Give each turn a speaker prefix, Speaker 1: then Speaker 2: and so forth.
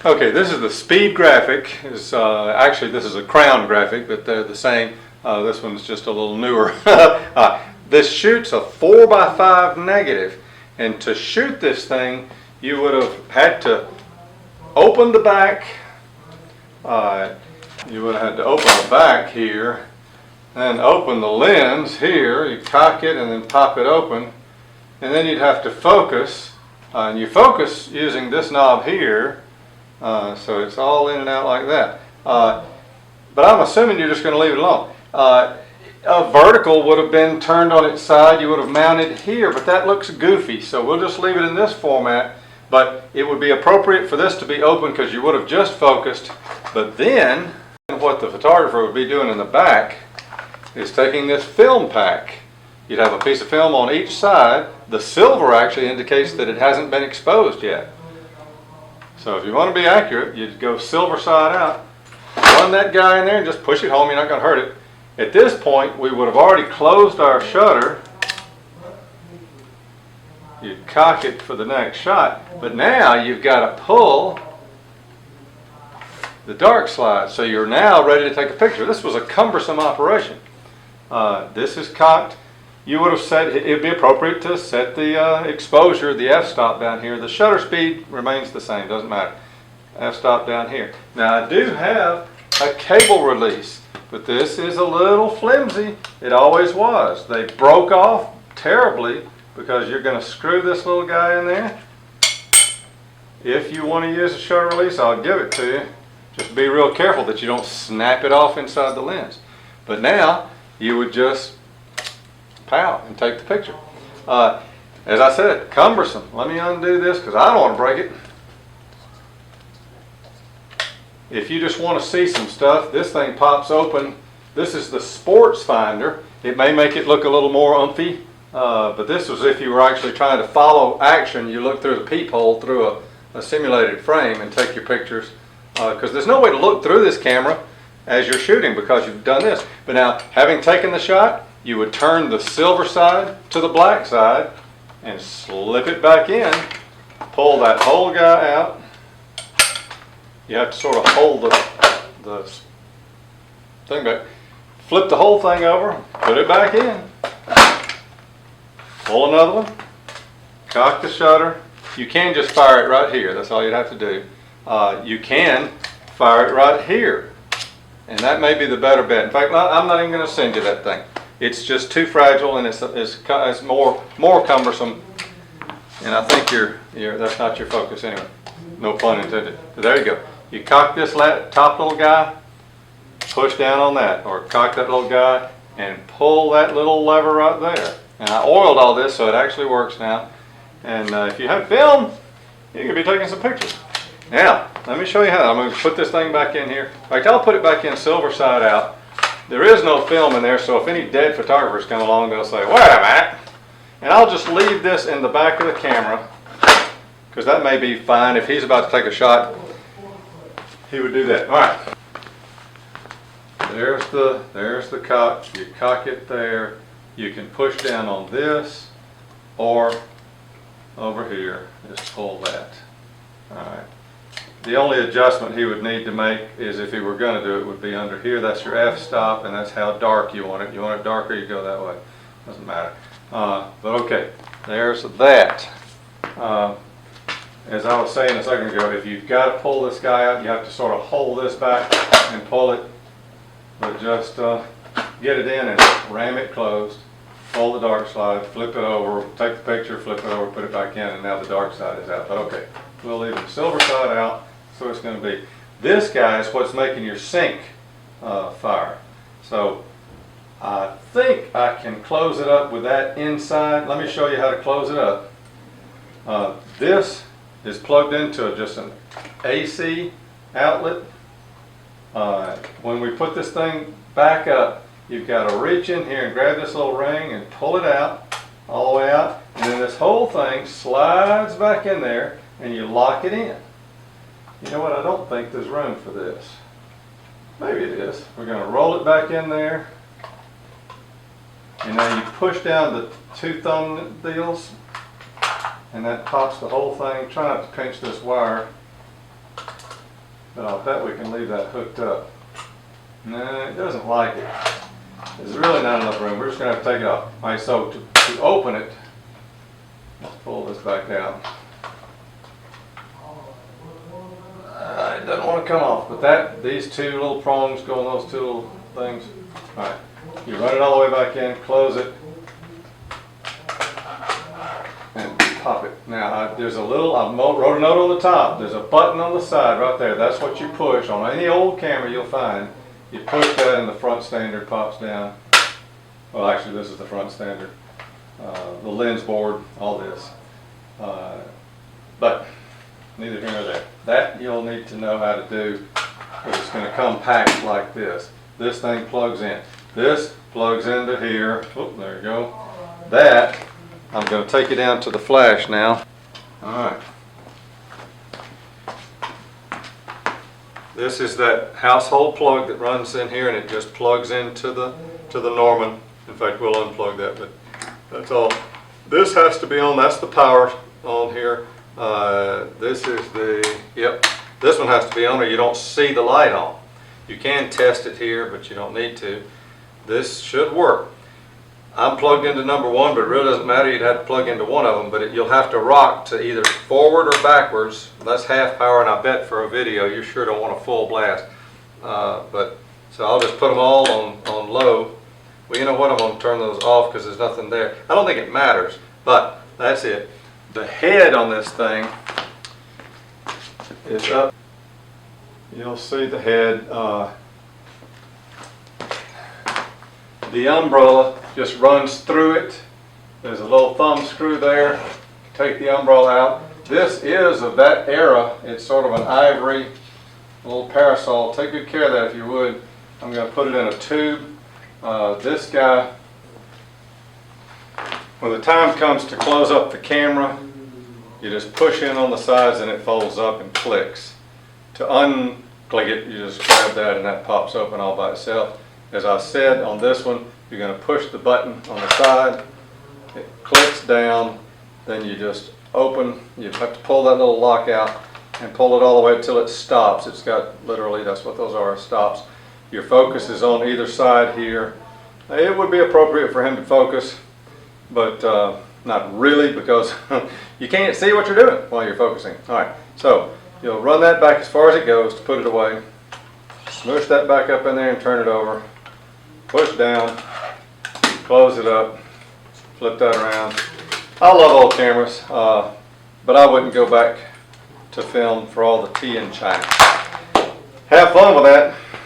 Speaker 1: Okay, this is the Speed Graphic. Actually, this is a Crown Graphic, but they're the same. This one's just a little newer. This shoots a 4x5 negative, and to shoot this thing, you would have had to open the back. You would have had to open the back here, and open the lens here. You cock it and then pop it open, and then you'd have to focus. And you focus using this knob here. So it's all in and out like that. But I'm assuming you're just going to leave it alone. A vertical would have been turned on its side. You would have mounted here, but that looks goofy. So we'll just leave it in this format. But it would be appropriate for this to be open because you would have just focused. But then what the photographer would be doing in the back is taking this film pack. You'd have a piece of film on each side. The silver actually indicates that it hasn't been exposed yet. So if you want to be accurate, you'd go silver side out, run that guy in there and just push it home. You're not going to hurt it. At this point, we would have already closed our shutter. You'd cock it for the next shot. But now you've got to pull the dark slide. So you're now ready to take a picture. This was a cumbersome operation. This is cocked. You would have set, it would be appropriate to set the exposure, the f-stop down here. The shutter speed remains the same, doesn't matter. F-stop down here. Now I do have a cable release, but this is a little flimsy. It always was. They broke off terribly because you're going to screw this little guy in there. If you want to use a shutter release, I'll give it to you. Just be real careful that you don't snap it off inside the lens. But now you would just pow and take the picture. As I said, cumbersome. Let me undo this because I don't want to break it. If you just want to see some stuff, this thing pops open. This is the sports finder. It may make it look a little more umphy, but this was if you were actually trying to follow action. You look through the peephole through a simulated frame and take your pictures, because there's no way to look through this camera as you're shooting because you've done this. But now, having taken the shot, you would turn the silver side to the black side and slip it back in, pull that whole guy out. You have to sort of hold the thing back, flip the whole thing over, put it back in, pull another one, cock the shutter. You can just fire it right here, that's all you'd have to do. You can fire it right here, and that may be the better bet. In fact, I'm not even going to send you that thing. It's just too fragile and it's more cumbersome, and I think that's not your focus anyway. No pun intended. But there you go. You cock this top little guy, push down on that, or cock that little guy and pull that little lever right there. And I oiled all this so it actually works now. And if you have film, you can be taking some pictures. Now, let me show you how. I'm going to put this thing back in here. In fact, I'll put it back in silver side out. There is no film in there, so if any dead photographers come along, they'll say, wait a minute. And I'll just leave this in the back of the camera, because that may be fine. If he's about to take a shot, he would do that. All right. There's the cock. You cock it there. You can push down on this, or over here, just pull that. All right. The only adjustment he would need to make is, if he were going to do it, would be under here. That's your f-stop, and that's how dark you want it. You want it darker, you go that way. Doesn't matter. But okay, there's that. As I was saying a second ago, if you've got to pull this guy out, you have to sort of hold this back and pull it. But just get it in and ram it closed. Pull the dark slide, flip it over, take the picture, flip it over, put it back in, and now the dark side is out. But okay, we'll leave the silver side out. So it's going to be, this guy is what's making your sync fire. So I think I can close it up with that inside. Let me show you how to close it up. This is plugged into just an AC outlet. When we put this thing back up, you've got to reach in here and grab this little ring and pull it out, all the way out, and then this whole thing slides back in there and you lock it in. You know what, I don't think there's room for this. Maybe it is. We're going to roll it back in there, and now you push down the two thumb deals, and that pops the whole thing. Try not to pinch this wire. But I'll bet we can leave that hooked up. No, it doesn't like it. There's really not enough room. We're just going to have to take it off. All right, so to open it, let's pull this back out. It doesn't want to come off, but these two little prongs go on those two little things. All right, you run it all the way back in, close it, and pop it. Now, there's a little, I wrote a note on the top. There's a button on the side right there. That's what you push. On any old camera you'll find, you push that and the front standard pops down. Well, actually, this is the front standard. The lens board, all this. But neither here nor there. That you'll need to know how to do, because it's going to come packed like this. This thing plugs in. This plugs into here. Oh, there you go. That, I'm going to take you down to the flash now. All right. This is that household plug that runs in here, and it just plugs into the Norman. In fact, we'll unplug that, but that's all. This has to be on. That's the power on here. This is the, yep, this one has to be on or you don't see the light on. You can test it here, but you don't need to. This should work. I'm plugged into number one, but it really doesn't matter. You'd have to plug into one of them, but you'll have to rock to either forward or backwards. That's half power, and I bet for a video you sure don't want a full blast. So I'll just put them all on low. Well, you know what, I'm going to turn those off because there's nothing there. I don't think it matters, but that's it. The head on this thing is up. You'll see the head. The umbrella just runs through it. There's a little thumb screw there. Take the umbrella out. This is of that era. It's sort of an ivory little parasol. Take good care of that if you would. I'm going to put it in a tube. This guy, when the time comes to close up the camera, you just push in on the sides and it folds up and clicks. To unclick it, you just grab that and that pops open all by itself. As I said, on this one, you're going to push the button on the side, it clicks down, then you just open, you have to pull that little lock out and pull it all the way until it stops. It's got, literally, that's what those are, stops. Your focus is on either side here. It would be appropriate for him to focus, but not really, because you can't see what you're doing while you're focusing. All right, so you'll run that back as far as it goes to put it away. Smoosh that back up in there and turn it over. Push down, close it up, flip that around. I love old cameras, but I wouldn't go back to film for all the tea and china. Have fun with that.